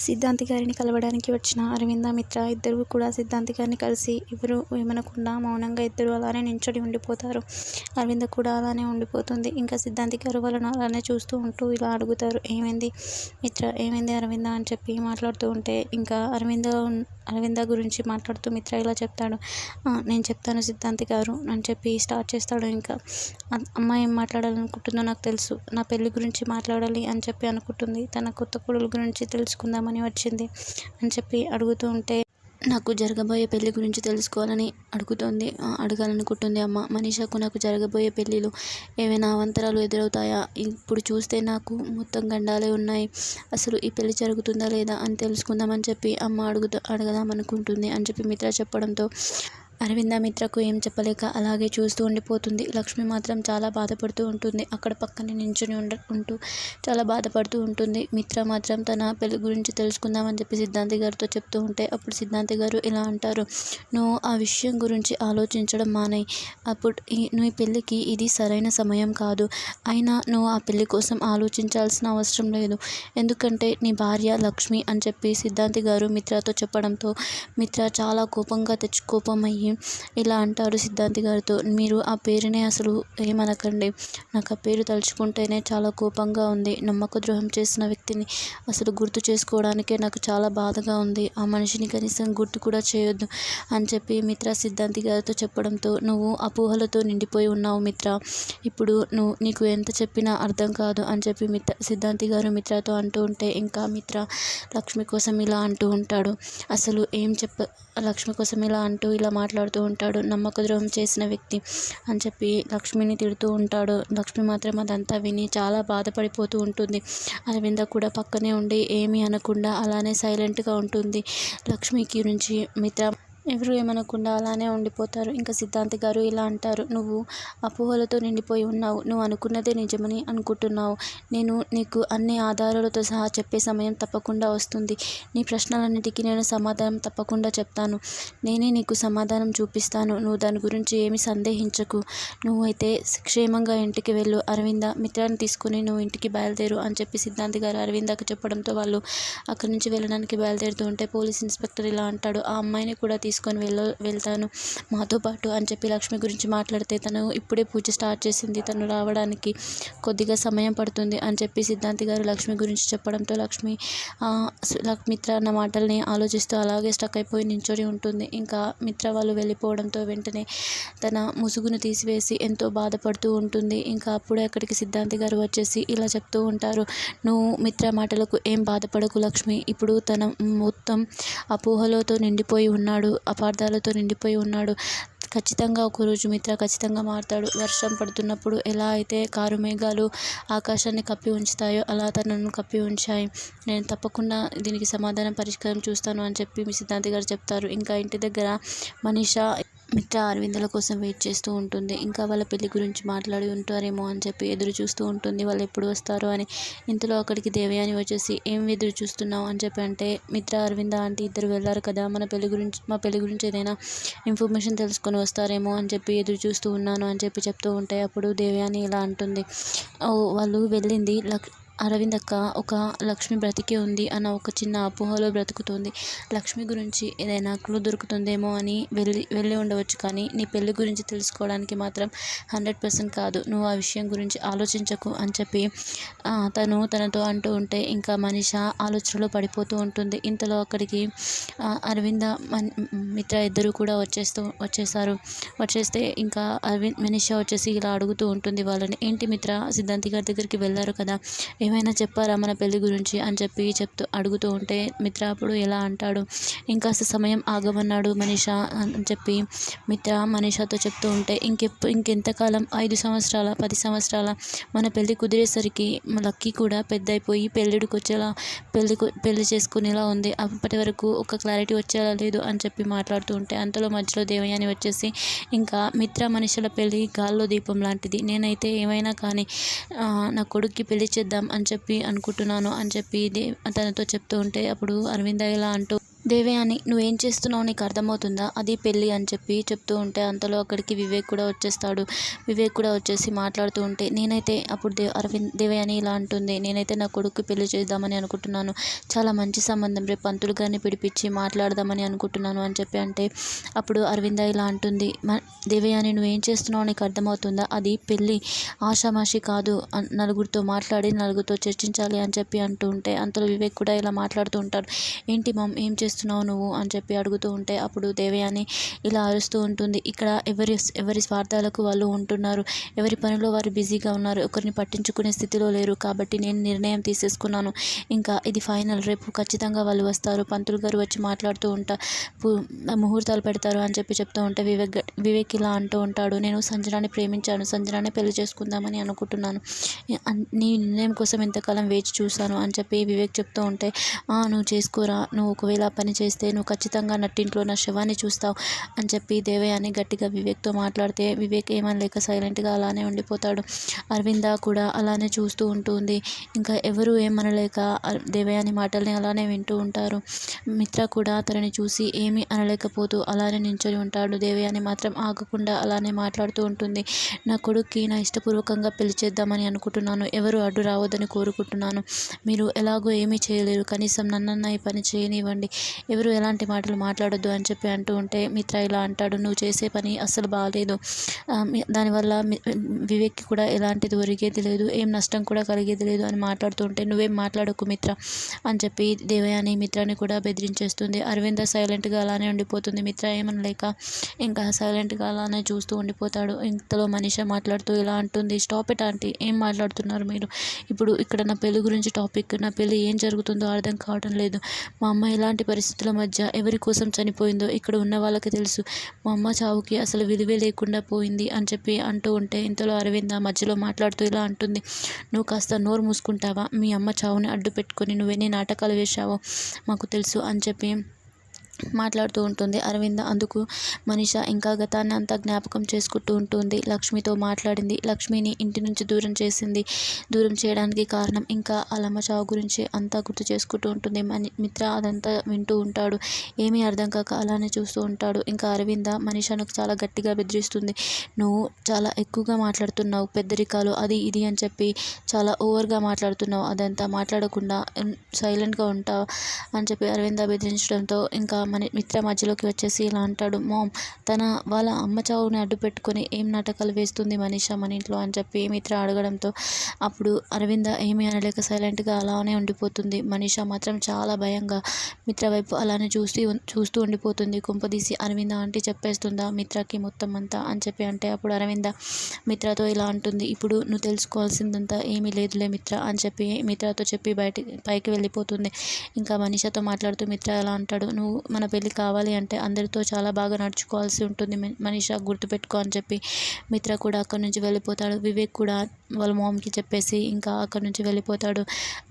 సిద్ధాంతి గారిని కలవడానికి వచ్చిన అరవింద, మిత్ర ఇద్దరూ కూడా సిద్ధాంతి గారిని కలిసి ఎవరు ఏమనకుండా మౌనంగా ఇద్దరు అలానే నించొని ఉండిపోతారు. అరవింద కూడా అలానే ఉండిపోతుంది. ఇంకా సిద్ధాంతి గారు వాళ్ళను అలానే చూస్తూ ఉంటూ ఇలా అడుగుతారు, ఏమైంది మిత్ర, ఏమైంది అరవింద అని చెప్పి మాట్లాడుతూ ఉంటే ఇంకా అరవింద గురించి మాట్లాడుతూ మిత్ర ఇలా చెప్తాడు, నేను చెప్తాను సిద్ధాంతి గారు అని చెప్పి స్టార్ట్ చేస్తాడు. ఇంకా అమ్మాయి ఏం మాట్లాడాలనుకుంటుందో నాకు తెలుసు, నా పెళ్లి గురించి మాట్లాడాలి అని చెప్పి అనుకుంటుంది. తన కొత్త కోడలు గురించి తెలుసుకుందామని వచ్చింది అని చెప్పి అడుగుతూ ఉంటే, నాకు జరగబోయే పెళ్లి గురించి తెలుసుకోవాలని అడగాలనుకుంటుంది అమ్మ. మనీషాకు నాకు జరగబోయే పెళ్లిలో ఏమైనా అవాంతరాలు ఎదురవుతాయా? ఇప్పుడు చూస్తే నాకు మొత్తం గండాలే ఉన్నాయి. అసలు ఈ పెళ్లి జరుగుతుందా లేదా అని తెలుసుకుందామని చెప్పి అమ్మ అడగదామనుకుంటుంది అని చెప్పి మిత్ర చెప్పడంతో అరవింద మిత్రకు ఏం చెప్పలేక అలాగే చూస్తూ ఉండిపోతుంది. లక్ష్మి మాత్రం చాలా బాధపడుతూ ఉంటుంది. అక్కడ పక్కనే నించుని ఉంటూ చాలా బాధపడుతూ ఉంటుంది. మిత్ర మాత్రం తన పెళ్లి గురించి తెలుసుకుందామని చెప్పి సిద్ధాంతి గారితో చెప్తూ ఉంటే అప్పుడు సిద్ధాంతి గారు ఇలా అంటారు, నువ్వు ఆ విషయం గురించి ఆలోచించడం మానేయి. నువ్వు పెళ్ళికి ఇది సరైన సమయం కాదు. అయినా నువ్వు ఆ పెళ్లి కోసం ఆలోచించాల్సిన అవసరం లేదు. ఎందుకంటే నీ భార్య లక్ష్మి అని చెప్పి సిద్ధాంతి గారు మిత్రతో చెప్పడంతో మిత్ర చాలా కోపమయ్యి ఇలా అంటాడు సిద్ధాంతి గారితో, మీరు ఆ పేరునే అసలు ఏమనకండి. నాకు ఆ పేరు తలుచుకుంటేనే చాలా కోపంగా ఉంది. నమ్మక ద్రోహం చేసిన వ్యక్తిని అసలు గుర్తు చేసుకోవడానికే నాకు చాలా బాధగా ఉంది. ఆ మనిషిని కనీసం గుర్తు కూడా చేయొద్దు అని చెప్పి మిత్ర సిద్ధాంతి గారితో చెప్పడంతో, నువ్వు అపోహలతో నిండిపోయి ఉన్నావు మిత్ర. ఇప్పుడు నీకు ఎంత చెప్పినా అర్థం కాదు అని చెప్పి సిద్ధాంతి గారు మిత్రతో అంటూ ఉంటే ఇంకా మిత్ర లక్ష్మి కోసం ఇలా అంటూ ఉంటాడు. అసలు లక్ష్మి కోసం ఇలా అంటూ ఇలా మాట్లాడుతూ ఉంటాడు, నమ్మక ద్రోహం చేసిన వ్యక్తి అని చెప్పి లక్ష్మిని తిడుతూ ఉంటాడు. లక్ష్మి మాత్రం అదంతా విని చాలా బాధపడిపోతూ ఉంటుంది. అరవింద కూడా పక్కనే ఉండి ఏమీ అనకుండా అలానే సైలెంట్గా ఉంటుంది. లక్ష్మి గురించి మిత్ర ఎవరు ఏమనకుండా అలానే ఉండిపోతారు. ఇంకా సిద్ధాంతి గారు ఇలా అంటారు, నువ్వు అపోహలతో నిండిపోయి ఉన్నావు. నువ్వు అనుకున్నదే నిజమని అనుకుంటున్నావు. నేను నీకు అన్ని ఆధారాలతో సహా చెప్పే సమయం తప్పకుండా వస్తుంది. నీ ప్రశ్నలన్నిటికీ నేను సమాధానం తప్పకుండా చెప్తాను. నేనే నీకు సమాధానం చూపిస్తాను. నువ్వు దాని గురించి ఏమీ సందేహించకు. నువ్వైతే క్షేమంగా ఇంటికి వెళ్ళు. అరవింద, మిత్రాన్ని తీసుకుని నువ్వు ఇంటికి బయలుదేరు అని చెప్పి సిద్ధాంతి గారు అరవిందకు చెప్పడంతో వాళ్ళు అక్కడి నుంచి వెళ్ళడానికి బయలుదేరుతూ ఉంటే పోలీస్ ఇన్స్పెక్టర్ ఇలా అంటాడు, ఆ అమ్మాయిని కూడా తీసుకొని వెళ్తాను మాతో పాటు అని చెప్పి లక్ష్మి గురించి మాట్లాడితే, తను ఇప్పుడే పూజ స్టార్ట్ చేసింది, తను రావడానికి కొద్దిగా సమయం పడుతుంది అని చెప్పి సిద్ధాంతి గారు లక్ష్మి గురించి చెప్పడంతో లక్ష్మి మిత్ర అన్న మాటల్ని ఆలోచిస్తూ అలాగే స్టక్ అయిపోయి నించొని ఉంటుంది. ఇంకా మిత్ర వాళ్ళు వెళ్ళిపోవడంతో వెంటనే తన ముసుగును తీసివేసి ఎంతో బాధపడుతూ ఉంటుంది. ఇంకా అప్పుడే అక్కడికి సిద్ధాంతి గారు వచ్చేసి ఇలా చెప్తూ ఉంటారు, నువ్వు మిత్ర మాటలకు ఏం బాధపడకు లక్ష్మి. ఇప్పుడు తన మొత్తం అపోహలతో నిండిపోయి ఉన్నాడు, అపార్థాలతో నిండిపోయి ఉన్నాడు. ఖచ్చితంగా ఒకరోజు మిత్ర ఖచ్చితంగా మారుతాడు. వర్షం పడుతున్నప్పుడు ఎలా అయితే కారు మేఘాలు ఆకాశాన్ని కప్పి ఉంచుతాయో అలా తనను కప్పి ఉంచాయి. నేను తప్పకుండా దీనికి పరిష్కారం చూస్తాను అని చెప్పి సిద్ధాంతి గారు చెప్తారు. ఇంకా ఇంటి దగ్గర మనీషా మిత్ర అరవిందల కోసం వెయిట్ చేస్తూ ఉంటుంది. ఇంకా వాళ్ళ పెళ్లి గురించి మాట్లాడి ఉంటారేమో అని చెప్పి ఎదురు చూస్తూ ఉంటుంది, వాళ్ళు ఎప్పుడు వస్తారో అని. ఇంతలో అక్కడికి దేవయాని వచ్చేసి, ఏం ఎదురు చూస్తున్నావు అని చెప్పి అంటే, మిత్ర అరవింద ఆంటీ ఇద్దరు వెళ్ళారు కదా, మా పెళ్లి గురించి ఏదైనా ఇన్ఫర్మేషన్ తెలుసుకొని వస్తారేమో అని చెప్పి ఎదురు చూస్తూ ఉన్నాను అని చెప్పి చెప్తూ ఉంటే అప్పుడు దేవయాని ఇలా అంటుంది, వాళ్ళు వెళ్ళింది అరవింద్ అక్క ఒక లక్ష్మి బ్రతికే ఉంది అన్న ఒక చిన్న అపోహలో బ్రతుకుతుంది. లక్ష్మి గురించి ఏదైనా క్లూ దొరుకుతుందేమో అని వెళ్ళి ఉండవచ్చు, కానీ నీ పెళ్లి గురించి తెలుసుకోవడానికి మాత్రం 100% కాదు. నువ్వు ఆ విషయం గురించి ఆలోచించకు అని చెప్పి తనతో అంటూ ఉంటే ఇంకా మనీష ఆలోచనలో పడిపోతూ ఉంటుంది. ఇంతలో అక్కడికి అరవింద మిత్ర ఇద్దరు కూడా వచ్చేసారు. వచ్చేస్తే ఇంకా మనీష వచ్చేసి ఇలా అడుగుతూ ఉంటుంది వాళ్ళని, ఏంటి మిత్ర సిద్ధాంతి గారి దగ్గరికి వెళ్ళారు కదా, ఏమైనా చెప్పారా మన పెళ్లి గురించి అని చెప్పి అడుగుతూ ఉంటే మిత్ర అప్పుడు ఎలా అంటాడు, ఇంకాస్త సమయం ఆగమన్నాడు మనీష అని చెప్పి మిత్ర మనీషాతో చెప్తూ ఉంటే, ఇంకెంతకాలం 5 సంవత్సరాల 10 సంవత్సరాల మన పెళ్లి కుదిరేసరికి లక్కీ కూడా పెద్ద అయిపోయి పెళ్ళిడికి వచ్చేలా పెళ్లి చేసుకునేలా ఉంది. అప్పటి వరకు ఒక క్లారిటీ వచ్చేలా లేదు అని చెప్పి మాట్లాడుతూ ఉంటే అంతలో మధ్యలో దేవయాని వచ్చేసి, ఇంకా మిత్ర మనీషల పెళ్లి గాల్లో దీపం లాంటిది. నేనైతే ఏమైనా కానీ నా కొడుక్కి పెళ్లి చేద్దాం అని చెప్పి అనుకుంటున్నాను అని చెప్పి తనతో చెప్తూ ఉంటే అప్పుడు అరవింద ఇలా అంటూ, దేవయాని, నువ్వేం చేస్తున్నావు నీకు అర్థమవుతుందా? అది పెళ్ళి అని చెప్పి చెప్తూ ఉంటే అంతలో అక్కడికి వివేక్ కూడా వచ్చేస్తాడు. వివేక్ కూడా వచ్చేసి మాట్లాడుతూ ఉంటే నేనైతే అప్పుడు దేవయాని ఇలా అంటుంది, నేనైతే నా కొడుకు పెళ్లి చేద్దామని అనుకుంటున్నాను. చాలా మంచి సంబంధం, రేపు పంతులు గారిని పిలిపించి మాట్లాడదామని అనుకుంటున్నాను అని చెప్పి అంటే అప్పుడు అరవింద ఇలా అంటుంది, దేవయాని నువ్వేం చేస్తున్నావు నీకు అర్థమవుతుందా? అది పెళ్ళి, ఆషామాషి కాదు, నలుగురితో మాట్లాడి నలుగురితో చర్చించాలి అని చెప్పి అంటూ ఉంటే అంతలో వివేక్ కూడా ఇలా మాట్లాడుతూ ఉంటాడు. ఏంటి మామ్, ఏం చేస్తున్నావు నువ్వు అని చెప్పి అడుగుతూ ఉంటే అప్పుడు దేవయాని ఇలా అరుస్తూ ఉంటుంది, ఇక్కడ ఎవరి స్వార్థాలకు వాళ్ళు ఉంటున్నారు, ఎవరి పనిలో వారు బిజీగా ఉన్నారు, ఒకరిని పట్టించుకునే స్థితిలో లేరు. కాబట్టి నేను నిర్ణయం తీసేసుకున్నాను, ఇంకా ఇది ఫైనల్, రేపు ఖచ్చితంగా వాళ్ళు వస్తారు, పంతులు గారు వచ్చి మాట్లాడుతూ ముహూర్తాలు పెడతారు అని చెప్పి చెప్తూ ఉంటే వివేక్ ఇలా అంటూ ఉంటాడు, నేను సంజనాని ప్రేమించాను, సంజనానే పెళ్లి చేసుకుందామని అనుకుంటున్నాను, నీ నిర్ణయం కోసం ఎంతకాలం వేచి చూశాను అని చెప్పి వివేక్ చెప్తూ ఉంటే నువ్వు చేసుకోరా, నువ్వు ఒకవేళ పని చేస్తే నువ్వు ఖచ్చితంగా నట్టింట్లో నా శవాన్ని చూస్తావు అని చెప్పి దేవయాని గట్టిగా వివేక్తో మాట్లాడితే వివేక్ ఏమనలేక సైలెంట్గా అలానే ఉండిపోతాడు. అరవింద కూడా అలానే చూస్తూ ఉంటుంది. ఇంకా ఎవరు ఏమనలేక దేవయాని మాటల్ని అలానే వింటూ ఉంటారు. మిత్ర కూడా తనని చూసి ఏమీ అనలేకపోతూ అలానే నించొని ఉంటాడు. దేవయాని మాత్రం ఆగకుండా అలానే మాట్లాడుతూ ఉంటుంది, నా కొడుక్కి నా ఇష్టపూర్వకంగా పెళ్లి చేద్దామని అనుకుంటున్నాను, ఎవరు అడ్డు రావద్దని కోరుకుంటున్నాను, మీరు ఎలాగో ఏమీ చేయలేరు, కనీసం నన్నన్నా ఈ పని చేయనివ్వండి, ఎవరు ఎలాంటి మాటలు మాట్లాడొద్దు అని చెప్పి అంటూ ఉంటే మిత్ర ఇలా అంటాడు, నువ్వు చేసే పని అస్సలు బాగాలేదు, దానివల్ల వివేక్కి కూడా ఎలాంటిది ఒరిగేది లేదు, ఏం నష్టం కూడా కలిగేది లేదు అని మాట్లాడుతూ ఉంటే నువ్వేం మాట్లాడకు మిత్ర అని చెప్పి దేవయాని మిత్రాన్ని కూడా బెదిరించేస్తుంది. అరవింద సైలెంట్గా అలానే ఉండిపోతుంది. మిత్ర ఏమనలేక ఇంకా సైలెంట్గా అలానే చూస్తూ ఉండిపోతాడు. ఇంతలో మనిష మాట్లాడుతూ ఇలా అంటుంది, స్టాప్ ఇట్ ఆంటీ, ఏం మాట్లాడుతున్నారు మీరు, ఇప్పుడు ఇక్కడ నా పెళ్లి గురించి టాపిక్, నా పెళ్లి ఏం జరుగుతుందో అర్థం కావడం లేదు, మా అమ్మ ఎలాంటి పరిస్థితుల మధ్య ఎవరి కోసం చనిపోయిందో ఇక్కడ ఉన్న వాళ్ళకి తెలుసు, మా అమ్మ చావుకి అసలు విలువే లేకుండా పోయింది అని చెప్పి అంటూ ఉంటే ఇంతలో అరవింద మధ్యలో మాట్లాడుతూ ఇలా అంటుంది, నువ్వు కాస్త నోరు మూసుకుంటావా, మీ అమ్మ చావుని అడ్డు పెట్టుకొని నువ్వెన్ని నాటకాలు వేశావో మాకు తెలుసు అని చెప్పి మాట్లాడుతూ ఉంటుంది అరవింద. అందుకు మనిష ఇంకా గతాన్ని అంతా జ్ఞాపకం చేసుకుంటూ ఉంటుంది. లక్ష్మితో మాట్లాడింది, లక్ష్మిని ఇంటి నుంచి దూరం చేయడానికి కారణం, ఇంకా అలమ్మ చావు గురించి అంతా గుర్తు చేసుకుంటూ ఉంటుంది. మిత్ర అదంతా వింటూ ఉంటాడు. ఏమీ అర్థం కాక అలానే చూస్తూ ఉంటాడు. ఇంకా అరవింద మనిషను చాలా గట్టిగా బెదిరిస్తుంది, నువ్వు చాలా ఎక్కువగా మాట్లాడుతున్నావు, పెద్దరికాలు అది ఇది అని చెప్పి చాలా ఓవర్గా మాట్లాడుతున్నావు, అదంతా మాట్లాడకుండా సైలెంట్గా ఉంటావు అని చెప్పి అరవింద బెదిరించడంతో ఇంకా మిత్ర మధ్యలోకి వచ్చేసి ఇలా అంటాడు, మామ్, వాళ్ళ అమ్మ చావుని అడ్డు పెట్టుకొని ఏం నాటకాలు వేస్తుంది మనీష మన ఇంట్లో అని చెప్పి మిత్ర అడగడంతో అప్పుడు అరవింద ఏమీ అనలేక సైలెంట్గా అలానే ఉండిపోతుంది. మనీష మాత్రం చాలా భయంగా మిత్ర వైపు అలానే చూస్తూ ఉండిపోతుంది. కుంపదీసి అరవింద ఆంటీ చెప్పేస్తుందా మిత్రకి మొత్తం అంతా అని చెప్పి అంటే అప్పుడు అరవింద మిత్రతో ఇలా అంటుంది, ఇప్పుడు నువ్వు తెలుసుకోవాల్సిందంతా ఏమీ లేదులే మిత్ర అని చెప్పి మిత్రతో చెప్పి పైకి వెళ్ళిపోతుంది. ఇంకా మనీషతో మాట్లాడుతూ మిత్ర ఎలా అంటాడు, నువ్వు మన పెళ్ళి కావాలి అంటే అందరితో చాలా బాగా నడుచుకోవాల్సి ఉంటుంది మనీష, గుర్తుపెట్టుకో అని చెప్పి మిత్ర కూడా అక్కడి నుంచి వెళ్ళిపోతాడు. వివేక్ కూడా వాళ్ళ మామ్కి చెప్పేసి ఇంకా అక్కడి నుంచి వెళ్ళిపోతాడు.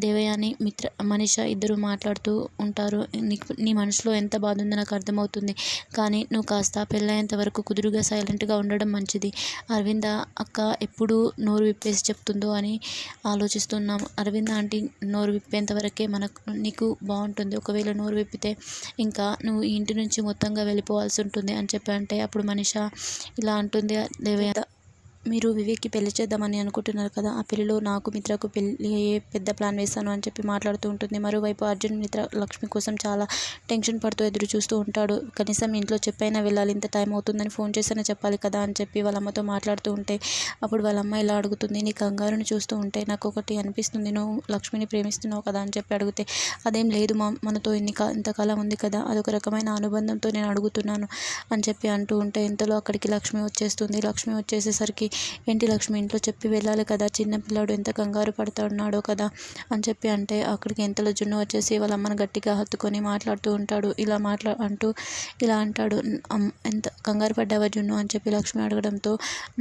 దేవయాని మనీష ఇద్దరు మాట్లాడుతూ ఉంటారు. నీ మనసులో ఎంత బాధ ఉందో నాకు అర్థమవుతుంది, కానీ నువ్వు కాస్త పెళ్ళయ్యేంత వరకు కుదురుగా సైలెంట్గా ఉండడం మంచిది. అరవింద అక్క ఎప్పుడు నోరు విప్పేసి చెప్తుందో అని ఆలోచిస్తున్నాం. అరవింద ఆంటీ నోరు విప్పేంత వరకే నీకు బాగుంటుంది, ఒకవేళ నోరు విప్పితే ఇంకా నువ్వు ఈ ఇంటి నుంచి మొత్తంగా వెళ్ళిపోవాల్సి ఉంటుంది అని చెప్పి అంటే అప్పుడు మనిష ఇలా అంటుంది, దేవయాని మీరు వివేక్కి పెళ్లి చేద్దామని అనుకుంటున్నారు కదా, ఆ పెళ్లిలో నాకు మిత్రకు పెళ్ళి పెద్ద ప్లాన్ వేస్తాను అని చెప్పి మాట్లాడుతూ ఉంటుంది. మరోవైపు అర్జున్ మిత్ర లక్ష్మి కోసం చాలా టెన్షన్ పడుతూ ఎదురు చూస్తూ ఉంటాడు. కనీసం ఇంట్లో చెప్పైనా వెళ్ళాలి, ఇంత టైం అవుతుందని ఫోన్ చేసినా చెప్పాలి కదా అని చెప్పి వాళ్ళ అమ్మతో మాట్లాడుతూ ఉంటే అప్పుడు వాళ్ళ అమ్మ ఇలా అడుగుతుంది, నీ కంగారుని చూస్తూ ఉంటే నాకు ఒకటి అనిపిస్తుంది, నువ్వు లక్ష్మిని ప్రేమిస్తున్నావు కదా అని చెప్పి అడిగితే అదేం లేదు మా, మనతో ఇంతకాలం ఉంది కదా, అదొక రకమైన అనుబంధంతో నేను అడుగుతున్నాను అని చెప్పి అంటూ ఉంటే ఇంతలో అక్కడికి లక్ష్మి వచ్చేస్తుంది. లక్ష్మి వచ్చేసేసరికి ఏంటి లక్ష్మి, ఇంట్లో చెప్పి వెళ్ళాలి కదా, చిన్నపిల్లాడు ఎంత కంగారు పడుతున్నాడో కదా అని చెప్పి అంటే అక్కడికి ఎంతలో జున్ను వచ్చేసి వాళ్ళ అమ్మను గట్టిగా హత్తుకొని మాట్లాడుతూ ఉంటాడు. ఇలా అంటాడు, ఎంత కంగారు పడ్డావా జున్ను అని చెప్పి లక్ష్మి అడగడంతో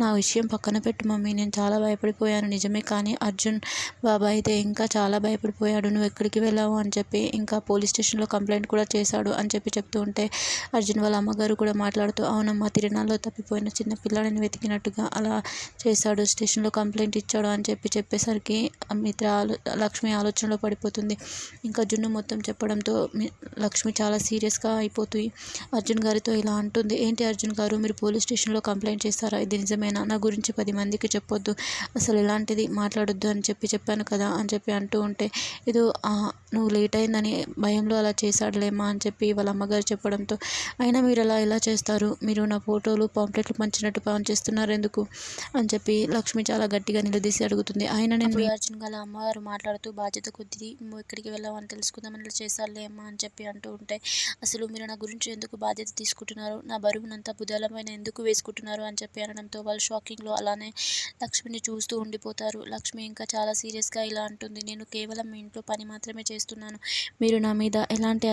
నా విషయం పక్కన పెట్టు మమ్మీ, నేను చాలా భయపడిపోయాను నిజమే, కానీ అర్జున్ బాబా అయితే ఇంకా చాలా భయపడిపోయాడు, నువ్వు ఎక్కడికి వెళ్ళావు అని చెప్పి ఇంకా పోలీస్ స్టేషన్లో కంప్లైంట్ కూడా చేశాడు అని చెప్పి చెప్తూ ఉంటే అర్జున్ వాళ్ళ అమ్మగారు కూడా మాట్లాడుతూ అవునమ్మా, తిరణాల్లో తప్పిపోయిన చిన్న పిల్లాడిని వెతికినట్టుగా అలా చేశాడు, స్టేషన్లో కంప్లైంట్ ఇచ్చాడు అని చెప్పేసరికి లక్ష్మి ఆలోచనలో పడిపోతుంది. ఇంకా జున్ను మొత్తం చెప్పడంతో లక్ష్మి చాలా సీరియస్గా అయిపోతుంది. అర్జున్ గారితో ఇలా అంటుంది, ఏంటి అర్జున్ గారు, మీరు పోలీస్ స్టేషన్లో కంప్లైంట్ చేస్తారా? ఇది నిజమేనా? నా గురించి 10 మందికి చెప్పొద్దు, అసలు ఇలాంటిది మాట్లాడొద్దు అని చెప్పాను కదా అని అంటూ ఉంటే, ఏదో నువ్వు లేట్ అయిందని భయంలో అలా చేశాడులేమా అని వాళ్ళ అమ్మగారు చెప్పడంతో, అయినా మీరు ఇలా చేస్తారు, మీరు నా ఫోటోలు పాంప్లెట్లు పంచినట్టు చేస్తున్నారు ఎందుకు అని లక్ష్మి చాలా గట్టిగా నిలదీసి అడుగుతుంది. అయినా నేను అర్జున్ గల అమ్మగారు మాట్లాడుతూ, బాధ్యత కొద్ది నువ్వు ఎక్కడికి వెళ్ళామని తెలుసుకుందామని ఇలా చేశారులే అమ్మా అని అంటూ ఉంటే, అసలు మీరు నా గురించి ఎందుకు బాధ్యత తీసుకుంటున్నారు, నా బరువునంతా భుజాలపైన ఎందుకు వేసుకుంటున్నారు అని అనడంతో వాళ్ళు షాకింగ్లో అలానే లక్ష్మిని చూస్తూ ఉండిపోతారు. లక్ష్మి ఇంకా చాలా సీరియస్గా ఇలా అంటుంది, నేను కేవలం మీ ఇంట్లో పని మాత్రమే చేస్తున్నాను, మీరు నా మీద ఎలాంటి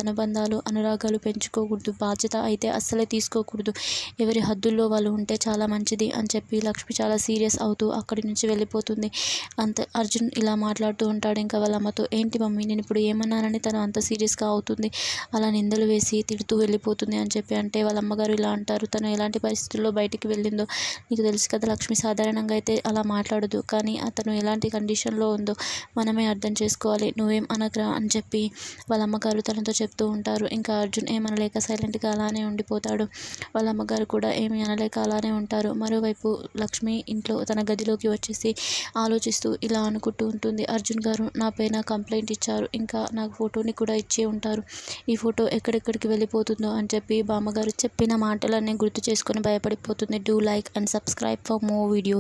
అనురాగాలు పెంచుకోకూడదు, బాధ్యత అయితే అస్సలే తీసుకోకూడదు, ఎవరి హద్దుల్లో వాళ్ళు ఉంటే చాలా మంచిది అని లక్ష్మి చాలా సీరియస్ అవుతూ అక్కడి నుంచి వెళ్ళిపోతుంది. అర్జున్ ఇలా మాట్లాడుతూ ఉంటాడు ఇంకా వాళ్ళ అమ్మతో, ఏంటి మమ్మీ, నేను ఇప్పుడు ఏమన్నానని తను అంత సీరియస్గా అవుతుంది, అలా నిందలు వేసి తిడుతూ వెళ్ళిపోతుంది అని అంటే వాళ్ళ అమ్మగారు ఇలా అంటారు, తను ఎలాంటి పరిస్థితుల్లో బయటికి వెళ్ళిందో నీకు తెలుసు కదా లక్ష్మి, సాధారణంగా అయితే అలా మాట్లాడదు, కానీ అతను ఎలాంటి కండిషన్లో ఉందో మనమే అర్థం చేసుకోవాలి, నువ్వేం అనకరా అని వాళ్ళ అమ్మగారు తనతో చెప్తూ ఉంటారు. ఇంకా అర్జున్ ఏమనలేక సైలెంట్గా అలానే ఉండిపోతాడు. వాళ్ళ అమ్మగారు కూడా ఏమీ అనలేక అలానే ఉంటారు. మరోవైపు లక్ష్మి ఇంట్లో తన గదిలోకి వచ్చేసి ఆలోచిస్తూ ఇలా అనుకుంటూ ఉంటుంది, అర్జున్ గారు నా పైన కంప్లైంట్ ఇచ్చారు, ఇంకా నాకు ఫోటోని కూడా ఇచ్చే ఉంటారు, ఈ ఫోటో ఎక్కడెక్కడికి వెళ్ళిపోతుందో అని బామ్మగారు చెప్పిన మాటలన్నీ గుర్తు చేసుకొని భయపడిపోతుంది. Do like and subscribe for more videos.